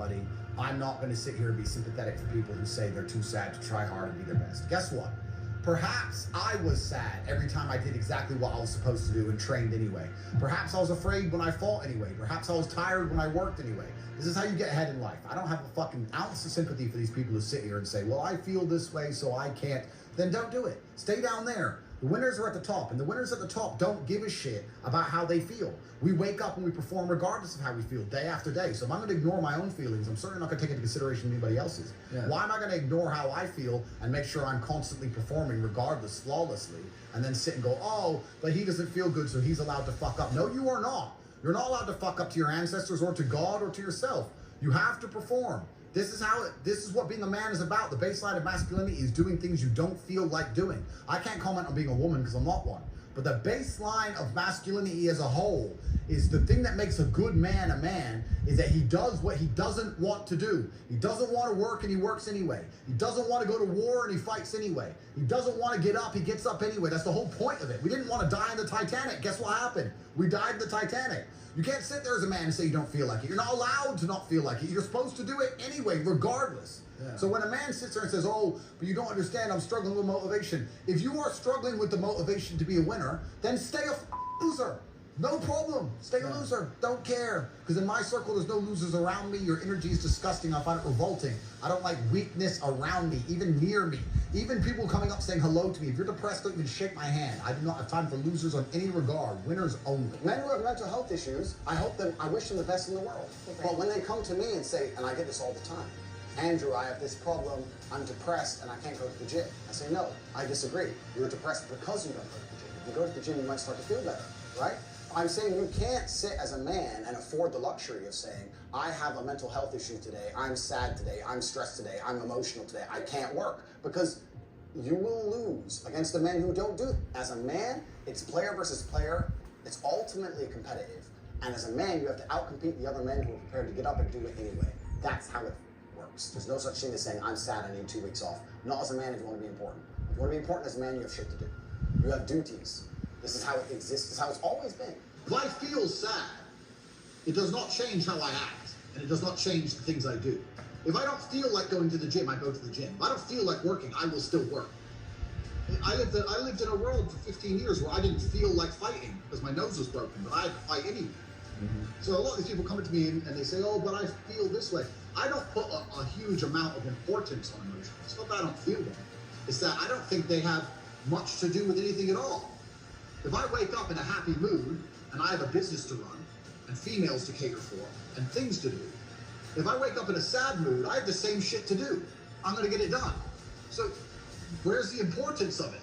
buddy, I'm not going to sit here and be sympathetic for people who say they're too sad to try hard and be their best. Guess what? Perhaps I was sad every time I did exactly what I was supposed to do and trained anyway. Perhaps I was afraid when I fought anyway. Perhaps I was tired when I worked anyway. This is how you get ahead in life. I don't have a fucking ounce of sympathy for these people who sit here and say, well, I feel this way, so I can't. Then don't do it. Stay down there. The winners are at the top, and the winners at the top don't give a shit about how they feel. We wake up and we perform regardless of how we feel day after day. So if I'm going to ignore my own feelings, I'm certainly not going to take into consideration anybody else's. Yeah. Why am I going to ignore how I feel and make sure I'm constantly performing regardless, flawlessly, and then sit and go, oh, but he doesn't feel good, so he's allowed to fuck up. No, you are not. You're not allowed to fuck up to your ancestors or to God or to yourself. You have to perform. This is what being a man is about. The baseline of masculinity is doing things you don't feel like doing. I can't comment on being a woman because I'm not one. But the baseline of masculinity as a whole is the thing that makes a good man a man is that he does what he doesn't want to do. He doesn't want to work and he works anyway. He doesn't want to go to war and he fights anyway. He doesn't want to get up, he gets up anyway. That's the whole point of it. We didn't want to die in the Titanic. Guess what happened? We died in the Titanic. You can't sit there as a man and say you don't feel like it. You're not allowed to not feel like it. You're supposed to do it anyway, regardless. Yeah. So when a man sits there and says, oh, but you don't understand, I'm struggling with motivation. If you are struggling with the motivation to be a winner, then stay a loser. No problem. Stay a loser. Don't care. Because in my circle, there's no losers around me. Your energy is disgusting. I find it revolting. I don't like weakness around me, even near me. Even people coming up saying hello to me. If you're depressed, don't even shake my hand. I do not have time for losers on any regard. Winners only. Men who have mental health issues, I wish them the best in the world. Okay. But when they come to me and say, and I get this all the time, Andrew, I have this problem, I'm depressed and I can't go to the gym. I say, no, I disagree. You're depressed because you don't go to the gym. If you go to the gym, you might start to feel better, right? I'm saying you can't sit as a man and afford the luxury of saying, I have a mental health issue today, I'm sad today, I'm stressed today, I'm emotional today, I can't work. Because you will lose against the men who don't do it. As a man, it's player versus player. It's ultimately competitive. And as a man, you have to outcompete the other men who are prepared to get up and do it anyway. That's how it works. There's no such thing as saying, I'm sad, I need 2 weeks off. Not as a man if you want to be important. If you want to be important as a man, you have shit to do. You have duties. This is how it exists. This is how it's always been. If I feel sad, it does not change how I act, and it does not change the things I do. If I don't feel like going to the gym, I go to the gym. If I don't feel like working, I will still work. I lived in a world for 15 years where I didn't feel like fighting because my nose was broken, but I had to fight anyway. Mm-hmm. So a lot of these people come to me and they say, oh, but I feel this way. I don't put a huge amount of importance on emotions. It's not that I don't feel them. It's that I don't think they have much to do with anything at all. If I wake up in a happy mood and I have a business to run and females to cater for and things to do, if I wake up in a sad mood, I have the same shit to do. I'm going to get it done. So where's the importance of it?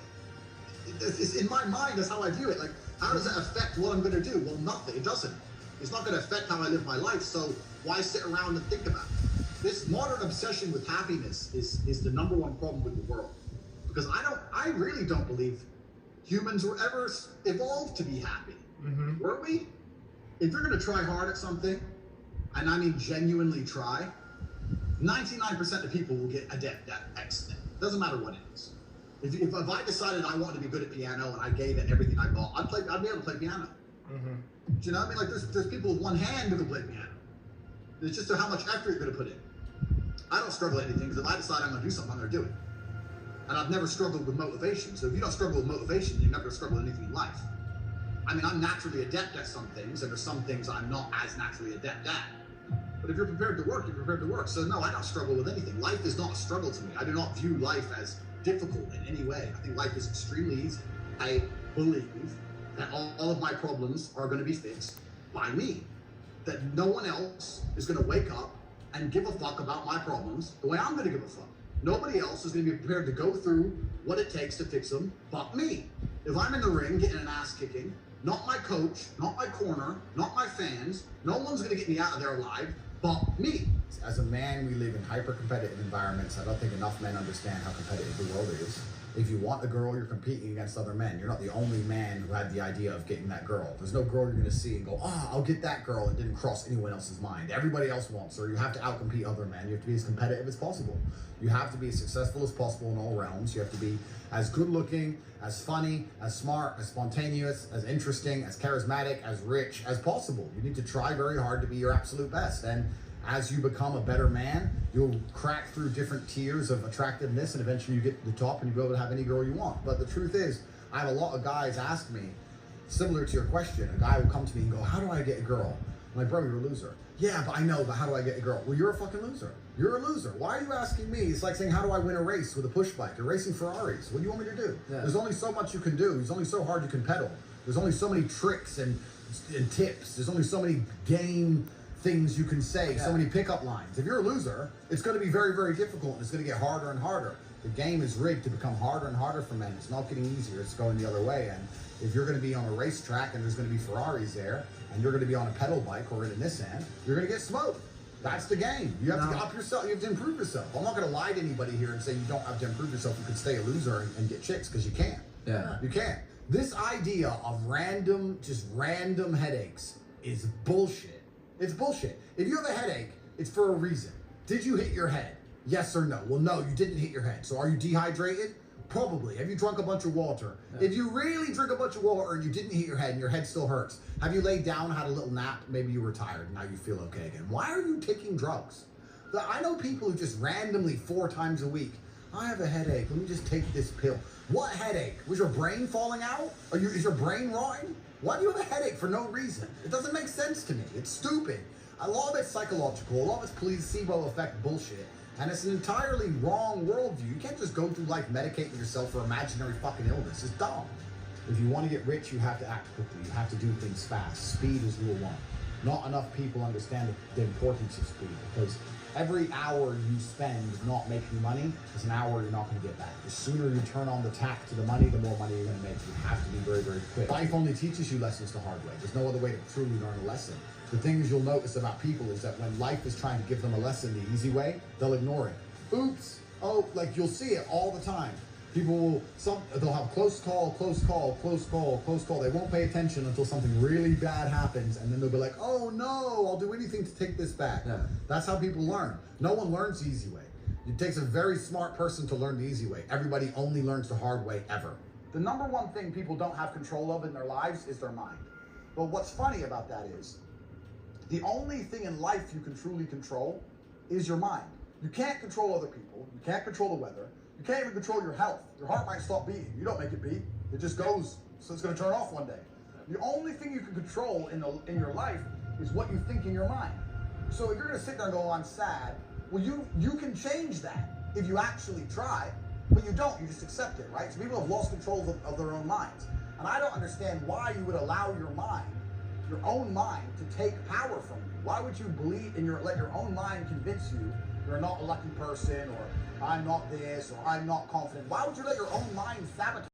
It's in my mind, that's how I view it. Like, how does that affect what I'm going to do? Well, nothing. It doesn't. It's not going to affect how I live my life, so why sit around and think about it? This modern obsession with happiness is the number one problem with the world. Because I really don't believe humans were ever evolved to be happy. Mm-hmm. Were we? If you're going to try hard at something, and I mean genuinely try, 99% of people will get adept at X thing. Doesn't matter what it is. If I decided I wanted to be good at piano and I gave it everything I got, I'd be able to play piano. Mm-hmm. Do you know what I mean? Like there's people with one hand who can play piano. It's just how much effort you're going to put in. I don't struggle at anything because if I decide I'm going to do something, I'm going to do it. And I've never struggled with motivation. So if you don't struggle with motivation, you're never going to struggle with anything in life. I mean, I'm naturally adept at some things, and there's some things I'm not as naturally adept at. But if you're prepared to work, you're prepared to work. So no, I don't struggle with anything. Life is not a struggle to me. I do not view life as difficult in any way. I think life is extremely easy. I believe that all of my problems are going to be fixed by me. That no one else is going to wake up and give a fuck about my problems the way I'm going to give a fuck. Nobody else is going to be prepared to go through what it takes to fix them but me. If I'm in the ring getting an ass kicking, not my coach, not my corner, not my fans, no one's going to get me out of there alive but me. As a man, we live in hyper-competitive environments. I don't think enough men understand how competitive the world is. If you want a girl, you're competing against other men. You're not the only man who had the idea of getting that girl. There's no girl you're going to see and go, I'll get that girl, and didn't cross anyone else's mind. Everybody else wants her. You have to outcompete other men. You have to be as competitive as possible. You have to be as successful as possible in all realms. You have to be as good looking, as funny, as smart, as spontaneous, as interesting, as charismatic, as rich as possible. You need to try very hard to be your absolute best. And As you become a better man, you'll crack through different tiers of attractiveness, and eventually you get to the top and you'll be able to have any girl you want. But the truth is, I have a lot of guys ask me, similar to your question, a guy will come to me and go, how do I get a girl? I'm like, bro, you're a loser. Yeah, but I know, but how do I get a girl? Well, you're a fucking loser. You're a loser. Why are you asking me? It's like saying, how do I win a race with a push bike? You're racing Ferraris. What do you want me to do? Yeah. There's only so much you can do. There's only so hard you can pedal. There's only so many tricks and tips. There's only so many game things you can say, so many pickup lines. If you're a loser, it's going to be very, very difficult, and it's going to get harder and harder. The game is rigged to become harder and harder for men. It's not getting easier. It's going the other way. And if you're going to be on a racetrack and there's going to be Ferraris there, and you're going to be on a pedal bike or in a Nissan, you're going to get smoked. That's the game. You have to up yourself. You have to improve yourself. I'm not going to lie to anybody here and say you don't have to improve yourself. You can stay a loser and get chicks, because you can't. Yeah. You can't. This idea of just random headaches is bullshit. It's bullshit. If you have a headache, it's for a reason. Did you hit your head? Yes or no? Well, no, you didn't hit your head. So are you dehydrated? Probably. Have you drunk a bunch of water? Yeah. If you really drink a bunch of water and you didn't hit your head and your head still hurts, have you laid down, had a little nap? Maybe you were tired and now you feel okay again. Why are you taking drugs? I know people who just randomly 4 times a week, I have a headache, let me just take this pill. What headache? Was your brain falling out? Is your brain rotting? Why do you have a headache for no reason? It doesn't make sense to me. It's stupid. A lot of it's psychological, a lot of it's placebo effect bullshit. And it's an entirely wrong worldview. You can't just go through life medicating yourself for imaginary fucking illness. It's dumb. If you want to get rich, you have to act quickly. You have to do things fast. Speed is rule 1. Not enough people understand the importance of speed, because every hour you spend not making money is an hour you're not going to get back. The sooner you turn on the tap to the money, the more money you're going to make. You have to be very, very quick. Life only teaches you lessons the hard way. There's no other way to truly learn a lesson. The things you'll notice about people is that when life is trying to give them a lesson the easy way, they'll ignore it. Oops. Oh, like you'll see it all the time. People will, they'll have close call, close call, close call, close call. They won't pay attention until something really bad happens, and then they'll be like, oh no, I'll do anything to take this back. Yeah. That's how people learn. No one learns the easy way. It takes a very smart person to learn the easy way. Everybody only learns the hard way ever. The number one thing people don't have control of in their lives is their mind. But what's funny about that is, the only thing in life you can truly control is your mind. You can't control other people. You can't control the weather. You can't even control your health. Your heart might stop beating. You don't make it beat. It just goes, so it's going to turn off one day. The only thing you can control in your life is what you think in your mind. So if you're going to sit there and go, oh, I'm sad, well, you can change that if you actually try, but you don't. You just accept it, right? So people have lost control of their own minds. And I don't understand why you would allow your own mind, to take power from you. Why would you let your own mind convince you you're not a lucky person, or I'm not this, or I'm not confident? Why would you let your own mind sabotage?